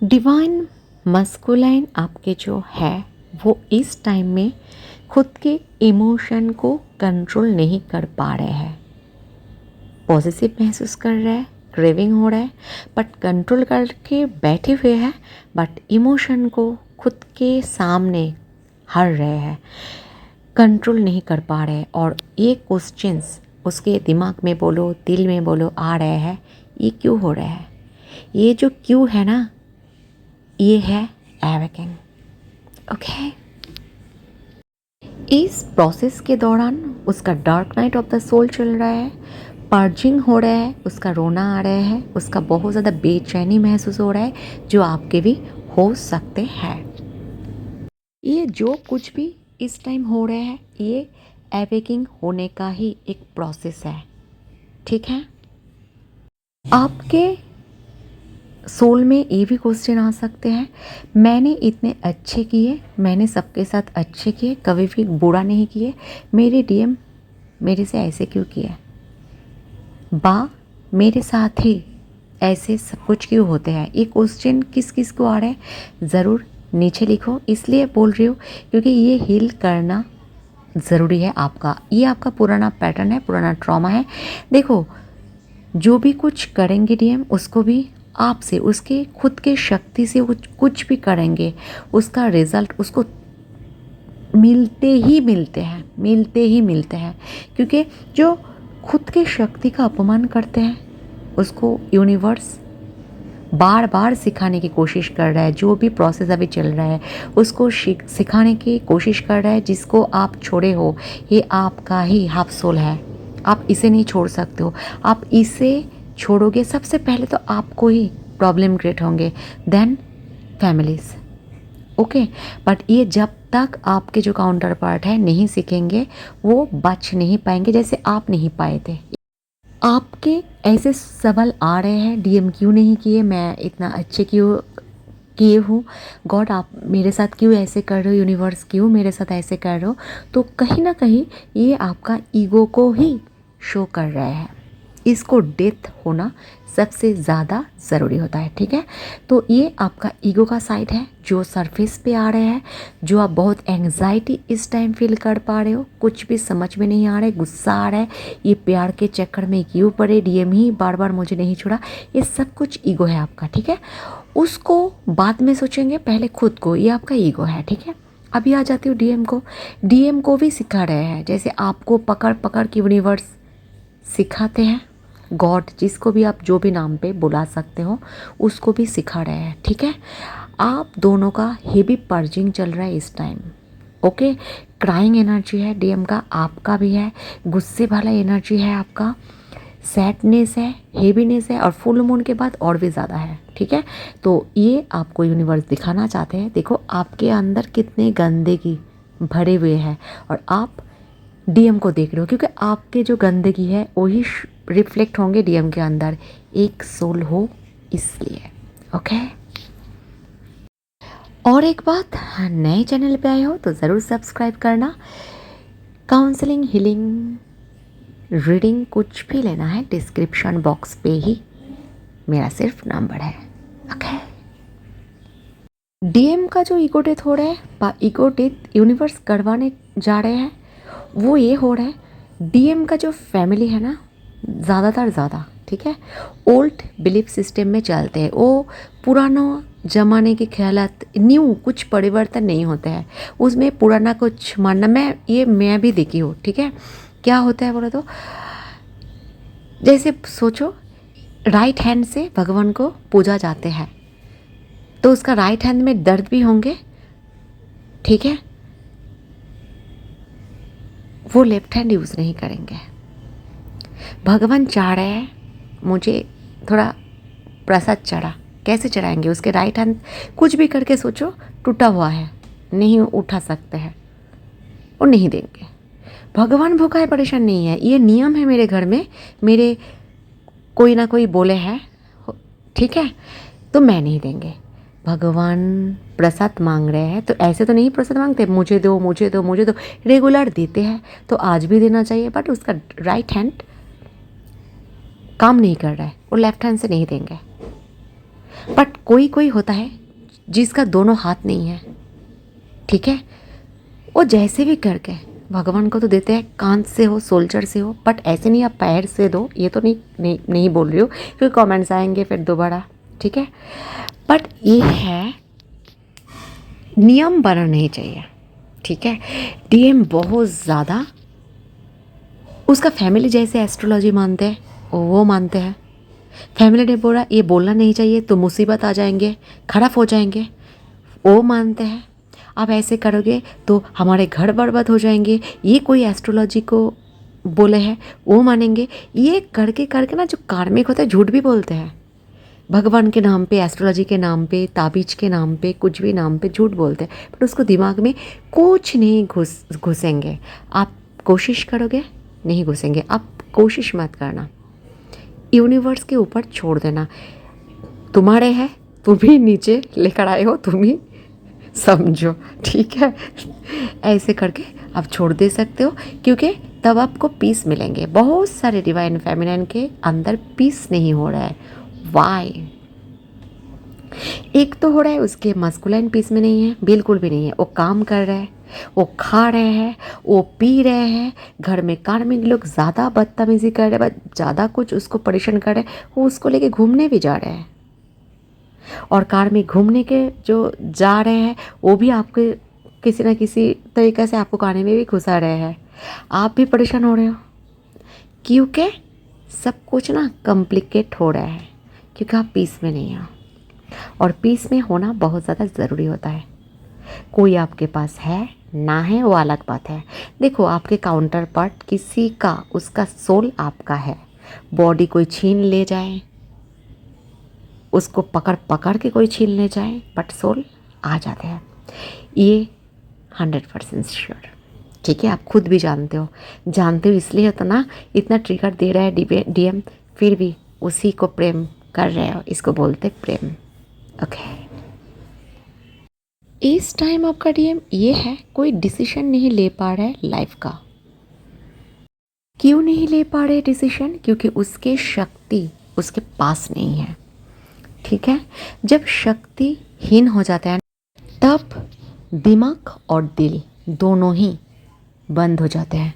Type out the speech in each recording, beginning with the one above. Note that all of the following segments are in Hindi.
डिवाइन मस्कुलाइन आपके जो है वो इस टाइम में खुद के इमोशन को कंट्रोल नहीं कर पा रहे हैं। पॉजिटिव महसूस कर रहा है, क्रेविंग हो रहा है, बट कंट्रोल करके बैठे हुए हैं, बट इमोशन को खुद के सामने हर रहे हैं, कंट्रोल नहीं कर पा रहे। और ये क्वेश्चंस उसके दिमाग में बोलो, दिल में बोलो आ रहे हैं, ये क्यों हो रहा है? ये जो क्यों है ना, ये है एवेकिंग। ओके, इस प्रोसेस के दौरान उसका dark night of the soul चल रहा है, पर्जिंग हो रहा है, उसका रोना आ रहा है, उसका बहुत ज़्यादा बेचैनी महसूस हो रहा है, जो आपके भी हो सकते हैं। ये जो कुछ भी इस टाइम हो रहा है, ये एवेकिंग होने का ही एक प्रोसेस है। ठीक है, आपके सोल में ये भी क्वेश्चन आ सकते हैं, मैंने इतने अच्छे किए, मैंने सबके साथ अच्छे किए, कभी भी बुरा नहीं किए, मेरे डीएम मेरे से ऐसे क्यों किए? मेरे साथ ही ऐसे सब कुछ क्यों होते हैं? ये क्वेश्चन किस किस को आ रहे हैं ज़रूर नीचे लिखो। इसलिए बोल रही हूँ क्योंकि ये हील करना ज़रूरी है आपका। ये आपका पुराना पैटर्न है, पुराना ट्रॉमा है। देखो, जो भी कुछ करेंगे डीएम, उसको भी आपसे, उसके खुद के शक्ति से कुछ भी करेंगे, उसका रिज़ल्ट उसको मिलते ही मिलते हैं। क्योंकि जो खुद के शक्ति का अपमान करते हैं, उसको यूनिवर्स बार बार सिखाने की कोशिश कर रहा है। जो भी प्रोसेस अभी चल रहा है उसको सिखाने की कोशिश कर रहा है। जिसको आप छोड़े हो, ये आपका ही हाफ सोल है, आप इसे नहीं छोड़ सकते हो। आप इसे छोड़ोगे, सबसे पहले तो आपको ही प्रॉब्लम क्रिएट होंगे, देन फैमिलीज। ओके, बट ये जब तक आपके जो काउंटर पार्ट है नहीं सीखेंगे, वो बच नहीं पाएंगे जैसे आप नहीं पाए थे। आपके ऐसे सवाल आ रहे हैं, डीएम क्यों नहीं किए, मैं इतना अच्छे क्यों किए हूँ, गॉड आप मेरे साथ क्यों ऐसे कर रहे हो, यूनिवर्स क्यों मेरे साथ ऐसे कर रहे हो? तो कहीं ना कहीं ये आपका ईगो को ही शो कर रहा है। इसको डेथ होना सबसे ज़्यादा ज़रूरी होता है। ठीक है, तो ये आपका ईगो का साइड है जो सरफेस पे आ रहे हैं, जो आप बहुत एंग्जाइटी इस टाइम फील कर पा रहे हो, कुछ भी समझ में नहीं आ रहा है, गुस्सा आ रहा है, ये प्यार के चक्कर में क्यों पड़े, डीएम ही बार बार मुझे नहीं छोड़ा, ये सब कुछ ईगो है आपका। ठीक है, उसको बाद में सोचेंगे, पहले खुद को, ये आपका ईगो है। ठीक है, अभी आ जाती हूँ डीएम को। डीएम को भी सिखा रहे हैं, जैसे आपको पकड़ पकड़ के यूनिवर्स सिखाते हैं, गॉड जिसको भी आप जो भी नाम पे बुला सकते हो, उसको भी सिखा रहे हैं। ठीक है, आप दोनों का हेवी पर्जिंग चल रहा है इस टाइम। ओके, क्राइंग एनर्जी है डीएम का, आपका भी है, गुस्से वाला एनर्जी है आपका, सैडनेस है, हेवीनेस है, और फुल मून के बाद और भी ज़्यादा है। ठीक है, तो ये आपको यूनिवर्स दिखाना चाहते हैं, देखो आपके अंदर कितने गंदगी भरे हुए हैं, और आप डीएम को देख रहे हो, क्योंकि आपके जो गंदगी है वही रिफ्लेक्ट होंगे डीएम के अंदर, एक सोल हो इसलिए। ओके, और एक बात, नए चैनल पे आए हो तो ज़रूर सब्सक्राइब करना। काउंसलिंग, हीलिंग, रीडिंग कुछ भी लेना है, डिस्क्रिप्शन बॉक्स पे ही मेरा सिर्फ नंबर है। ओके, डीएम का जो ईगो डेथ हो रहा है, ईगो डेथ यूनिवर्स करवाने जा रहे हैं, वो ये हो रहा है, डीएम का जो फैमिली है ना, ज़्यादा, ठीक है, ओल्ड बिलीफ सिस्टम में चलते हैं। वो पुराना ज़माने के ख्यालात, न्यू कुछ परिवर्तन नहीं होते हैं उसमें, पुराना कुछ मानना, मैं भी देखी हूँ। ठीक है, क्या होता है बोलो तो, जैसे सोचो, राइट हैंड से भगवान को पूजा जाते हैं, तो उसका राइट हैंड में दर्द भी होंगे। ठीक है, वो लेफ्ट हैंड यूज़ नहीं करेंगे। भगवान चाह रहे हैं मुझे थोड़ा प्रसाद चढ़ा, कैसे चढ़ाएंगे? उसके राइट हैंड कुछ भी करके सोचो, टूटा हुआ है, नहीं उठा सकते हैं, वो नहीं देंगे। भगवान भूखा है, परेशान नहीं है, ये नियम है मेरे घर में, मेरे कोई ना कोई बोले हैं, ठीक है, तो मैं नहीं देंगे। भगवान प्रसाद मांग रहे हैं तो ऐसे तो नहीं प्रसाद मांगते, मुझे दो मुझे दो मुझे दो, रेगुलर देते हैं, तो आज भी देना चाहिए, बट उसका राइट हैंड काम नहीं कर रहा है, वो लेफ्ट हैंड से नहीं देंगे। बट कोई कोई होता है जिसका दोनों हाथ नहीं है, ठीक है। वो जैसे भी करके भगवान को तो देते हैं, कांच से हो सोल्जर से हो, बट ऐसे नहीं आप पैर से दो, ये तो नहीं बोल रही हूँ क्योंकि कमेंट्स आएंगे फिर दोबारा, ठीक है। बट ये है, नियम बनना नहीं चाहिए, ठीक है। डीएम बहुत ज़्यादा उसका फैमिली जैसे एस्ट्रोलॉजी मानते हैं वो मानते हैं। फैमिली ने बोला ये बोलना नहीं चाहिए तो मुसीबत आ जाएंगे, खराब हो जाएंगे, वो मानते हैं। आप ऐसे करोगे तो हमारे घर बर्बाद हो जाएंगे, ये कोई एस्ट्रोलॉजी को बोले हैं वो मानेंगे। ये करके करके ना जो कार्मिक होता है झूठ भी बोलते हैं, भगवान के नाम पे, एस्ट्रोलॉजी के नाम पे, ताबीज के नाम पे, कुछ भी नाम पे झूठ बोलते हैं, बट उसको दिमाग में कुछ नहीं घुसेंगे। आप कोशिश करोगे नहीं घुसेंगे, आप कोशिश मत करना, यूनिवर्स के ऊपर छोड़ देना। तुम्हारे है, तुम ही नीचे लेकर आए हो, तुम ही समझो, ठीक है। ऐसे करके आप छोड़ दे सकते हो, क्योंकि तब आपको पीस मिलेंगे। बहुत सारे डिवाइन फेमिनिन के अंदर पीस नहीं हो रहा है, वाई? एक तो हो रहा है उसके मस्कुलाइन पीस में नहीं है, बिल्कुल भी नहीं है। वो काम कर रहे हैं, वो खा रहे हैं, वो पी रहे हैं, घर में कार्मिक लोग ज़्यादा बदतमीजी कर रहे हैं, ज़्यादा कुछ उसको परेशान कर रहे हैं, वो उसको लेके घूमने भी जा रहे हैं। और कार में घूमने के जो जा रहे हैं वो भी आपके किसी न किसी तरीक़े से आपको खाने में भी घुसा रहे हैं, आप भी परेशान हो रहे हो, क्योंकि सब कुछ ना कॉम्प्लिकेट हो रहा है, क्योंकि आप पीस में नहीं हो। और पीस में होना बहुत ज़्यादा ज़रूरी होता है। कोई आपके पास है ना है वो अलग बात है। देखो, आपके काउंटर पार्ट किसी का, उसका सोल आपका है, बॉडी कोई छीन ले जाए, उसको पकड़ पकड़ के कोई छीन ले जाए, बट सोल आ जाते हैं, ये 100% श्योर, ठीक है। आप खुद भी जानते हो इसलिए तो ना इतना ट्रिगर दे रहा है डीएम, फिर भी उसी को प्रेम कर रहे हो, इसको बोलते प्रेम, ओके। इस टाइम आपका डीएम ये है, कोई डिसीजन नहीं ले पा रहा है लाइफ का। क्यों नहीं ले पा रहे डिसीजन? क्योंकि उसके शक्ति उसके पास नहीं है, ठीक है। जब शक्तिहीन हो जाता है तब दिमाग और दिल दोनों ही बंद हो जाते हैं।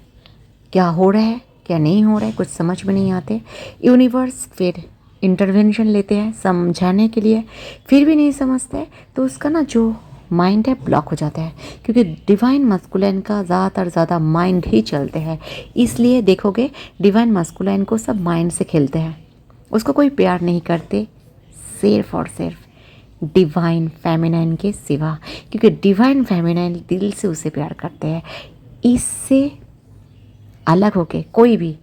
क्या हो रहा है क्या नहीं हो रहा है कुछ समझ में नहीं आते। यूनिवर्स फिर इंटरवेंशन लेते हैं समझाने के लिए, फिर भी नहीं समझते, तो उसका ना जो माइंड है ब्लॉक हो जाता है, क्योंकि डिवाइन मस्कुलाइन का ज़्यादा माइंड ही चलते हैं। इसलिए देखोगे डिवाइन मस्कुलाइन को सब माइंड से खेलते हैं, उसको कोई प्यार नहीं करते, सिर्फ और सिर्फ डिवाइन फेमिनाइन के सिवा, क्योंकि डिवाइन फेमिनाइन दिल से उसे प्यार करते हैं। इससे अलग होके कोई भी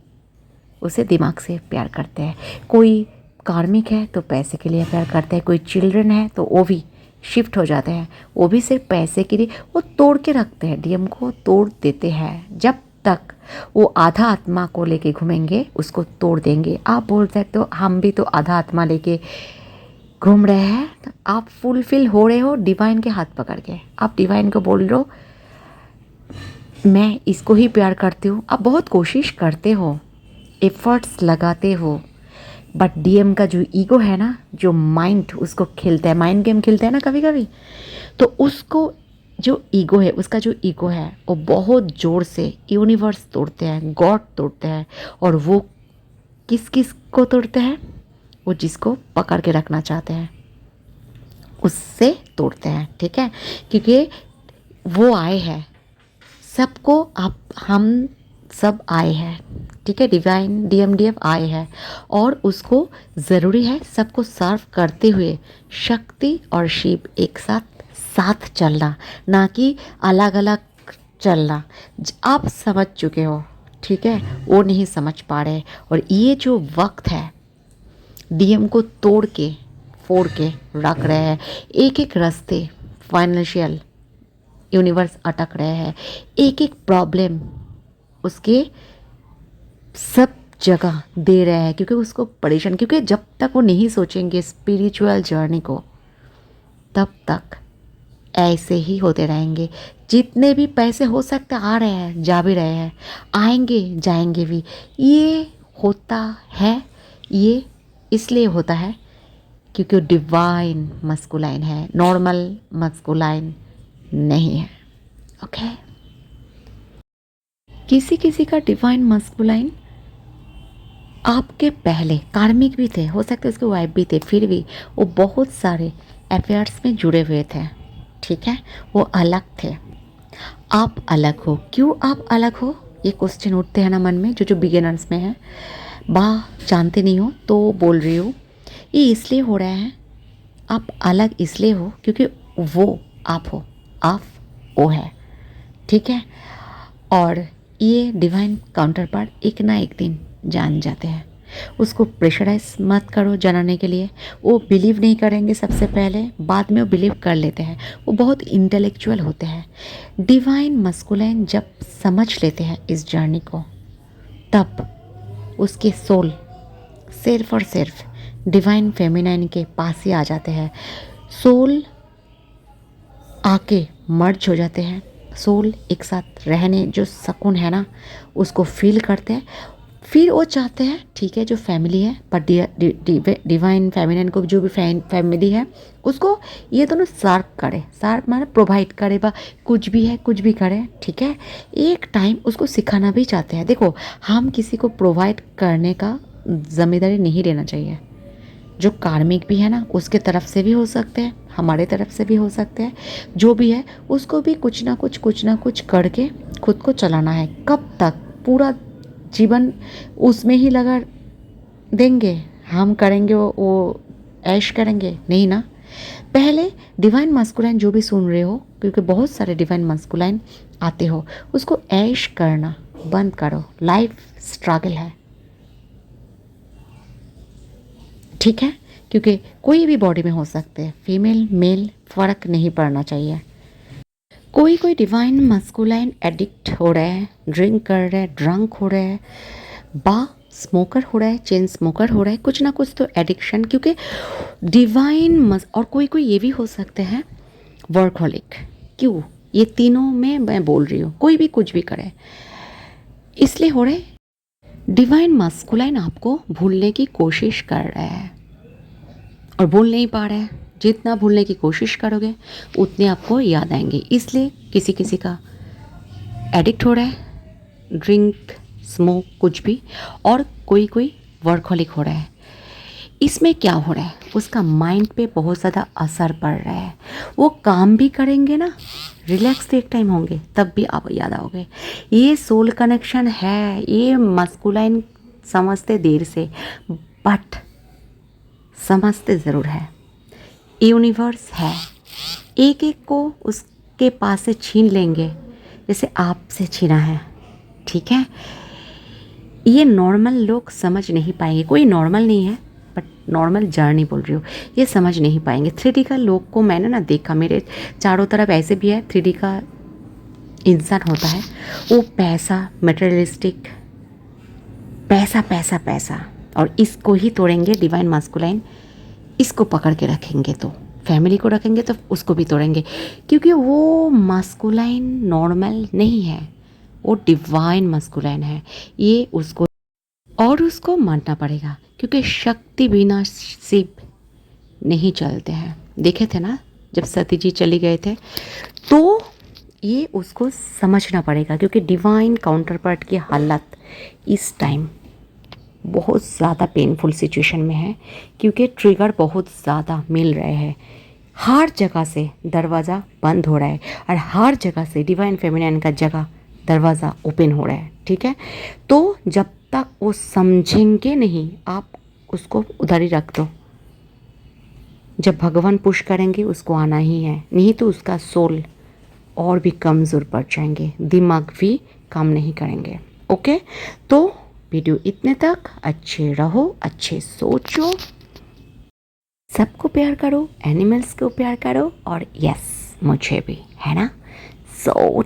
उसे दिमाग से प्यार करते हैं। कोई कार्मिक है तो पैसे के लिए प्यार करते हैं, कोई चिल्ड्रन है तो वो भी शिफ्ट हो जाते हैं, वो भी सिर्फ पैसे के लिए, वो तोड़ के रखते हैं, डीएम को तोड़ देते हैं। जब तक वो आधा आत्मा को लेके घूमेंगे उसको तोड़ देंगे। आप बोल सकते हो हम भी तो आधा आत्मा लेके घूम रहे हैं, तो आप फुलफिल हो रहे हो डिवाइन के हाथ पकड़ के। आप डिवाइन को बोल रहे हो मैं इसको ही प्यार करती हूँ, आप बहुत कोशिश करते हो, एफर्ट्स लगाते हो, बट डीएम का जो ईगो है ना, जो माइंड उसको खेलता है, माइंड गेम खेलता है ना कभी कभी, तो उसको जो ईगो है, उसका जो ईगो है वो बहुत ज़ोर से यूनिवर्स तोड़ते हैं, गॉड तोड़ते हैं। और वो किस किस को तोड़ते हैं? वो जिसको पकड़ के रखना चाहते हैं उससे तोड़ते हैं, ठीक है। क्योंकि वो आए हैं सबको, आप हम सब आए हैं, ठीक है। डिवाइन डीएमडीएफ आए हैं और उसको ज़रूरी है सबको सर्व करते हुए शक्ति और शिव एक साथ चलना, ना कि अलग अलग चलना। आप समझ चुके हो, ठीक है, वो नहीं समझ पा रहे। और ये जो वक्त है डीएम को तोड़ के फोड़ के रख रहे हैं, एक एक रास्ते फाइनेंशियल यूनिवर्स अटक रहे हैं, एक एक प्रॉब्लम उसके सब जगह दे रहे हैं, क्योंकि उसको परेशान, क्योंकि जब तक वो नहीं सोचेंगे स्पिरिचुअल जर्नी को तब तक ऐसे ही होते रहेंगे। जितने भी पैसे हो सकते आ रहे हैं, जा भी रहे हैं, आएंगे जाएंगे भी। ये होता है, ये इसलिए होता है क्योंकि डिवाइन मस्कुलाइन है, नॉर्मल मस्कुलाइन नहीं है। ओके, किसी किसी का डिवाइन मस्कुलाइन आपके पहले कार्मिक भी थे, हो सकता है उसके वाइफ भी थे, फिर भी वो बहुत सारे अफेयर्स में जुड़े हुए थे। ठीक है, वो अलग थे। आप अलग हो, क्यों आप अलग हो, ये क्वेश्चन उठते हैं ना मन में, जो जो बिगिनर्स में है। जानते नहीं हो तो बोल रही हूँ, ये इसलिए हो रहा है, आप अलग इसलिए हो क्योंकि वो आप हो, आप वो है। ठीक है, और ये डिवाइन काउंटर पार्ट एक ना एक दिन जान जाते हैं। उसको प्रेशराइज मत करो जानने के लिए। वो बिलीव नहीं करेंगे सबसे पहले, बाद में वो बिलीव कर लेते हैं। वो बहुत इंटेलेक्चुअल होते हैं। डिवाइन मस्कुलाइन जब समझ लेते हैं इस जर्नी को, तब उसके सोल सिर्फ और सिर्फ डिवाइन फेमिनाइन के पास ही आ जाते हैं। सोल आके मर्ज हो जाते हैं। सोल एक साथ रहने जो सुकून है ना, उसको फील करते हैं। फिर वो चाहते हैं, ठीक है, जो फैमिली है, पर डिवाइन फेमिनिन को जो भी फैमिली है उसको ये दोनों सर्व करे। सर्व माने प्रोवाइड करे, बा कुछ भी है कुछ भी करे। ठीक है, एक टाइम उसको सिखाना भी चाहते हैं। देखो, हम किसी को प्रोवाइड करने का जिम्मेदारी नहीं लेना चाहिए। जो कार्मिक भी है ना, उसके तरफ से भी हो सकते हैं, हमारे तरफ से भी हो सकते हैं। जो भी है उसको भी कुछ ना कुछ करके खुद को चलाना है। कब तक पूरा जीवन उसमें ही लगा देंगे, हम करेंगे वो ऐश करेंगे नहीं ना। पहले डिवाइन मस्कुलाइन जो भी सुन रहे हो, क्योंकि बहुत सारे डिवाइन मस्कुलाइन आते हो, उसको ऐश करना बंद करो। लाइफ स्ट्रगल है, ठीक है, क्योंकि कोई भी बॉडी में हो सकते हैं, फीमेल मेल फ़र्क नहीं पड़ना चाहिए। कोई कोई डिवाइन मस्कुलाइन एडिक्ट हो रहा है, ड्रिंक कर रहा है, ड्रंक हो रहा है, स्मोकर हो रहा है, चेन स्मोकर हो रहा है, कुछ ना कुछ तो एडिक्शन। क्योंकि डिवाइन और कोई कोई ये भी हो सकते हैं वर्कहोलिक। क्यों, ये तीनों में मैं बोल रही हूँ, कोई भी कुछ भी करे इसलिए हो रहे। डिवाइन मस्कुलाइन आपको भूलने की कोशिश कर रहा है और भूल नहीं पा रहा है। जितना भूलने की कोशिश करोगे उतने आपको याद आएंगे। इसलिए किसी किसी का एडिक्ट हो रहा है, ड्रिंक स्मोक कुछ भी, और कोई कोई वर्कहोलिक हो रहा है। इसमें क्या हो रहा है, उसका माइंड पे बहुत ज़्यादा असर पड़ रहा है। वो काम भी करेंगे ना, रिलैक्स एक टाइम होंगे, तब भी आप याद आओगे। ये सोल कनेक्शन है, ये मस्कुलाइन समझते देर से, बट समझते ज़रूर है। यूनिवर्स है, एक एक को उसके पास से छीन लेंगे जैसे आपसे छीना है। ठीक है, ये नॉर्मल लोग समझ नहीं पाएंगे। कोई नॉर्मल नहीं है, बट नॉर्मल जर्नी बोल रही हूँ, ये समझ नहीं पाएंगे। 3D का लोग को मैंने ना देखा, मेरे चारों तरफ ऐसे भी है 3D का इंसान होता है। वो पैसा, मटेरियलिस्टिक, पैसा पैसा पैसा, और इसको ही तोड़ेंगे डिवाइन मास्कुलाइन। इसको पकड़ के रखेंगे तो फैमिली को रखेंगे, तो उसको भी तोड़ेंगे, क्योंकि वो मास्कुलाइन नॉर्मल नहीं है, वो डिवाइन मास्कुलाइन है। ये उसको और उसको मानना पड़ेगा, क्योंकि शक्ति बिना शिव नहीं चलते हैं। देखे थे ना जब सती जी चली गए थे, तो ये उसको समझना पड़ेगा, क्योंकि डिवाइन काउंटर पार्ट की हालत इस टाइम बहुत ज़्यादा पेनफुल सिचुएशन में है, क्योंकि ट्रिगर बहुत ज़्यादा मिल रहे हैं। हर जगह से दरवाज़ा बंद हो रहा है और हर जगह से डिवाइन फेमिनिन का जगह दरवाज़ा ओपन हो रहा है। ठीक है, तो जब तक वो समझेंगे नहीं, आप उसको उधर ही रख दो। जब भगवान पुश करेंगे उसको आना ही है, नहीं तो उसका सोल और भी कमज़ोर पड़ जाएंगे, दिमाग भी काम नहीं करेंगे। ओके, तो वीडियो इतने तक। अच्छे रहो, अच्छे सोचो, सबको प्यार करो, एनिमल्स को प्यार करो, और यस मुझे भी, है ना। सो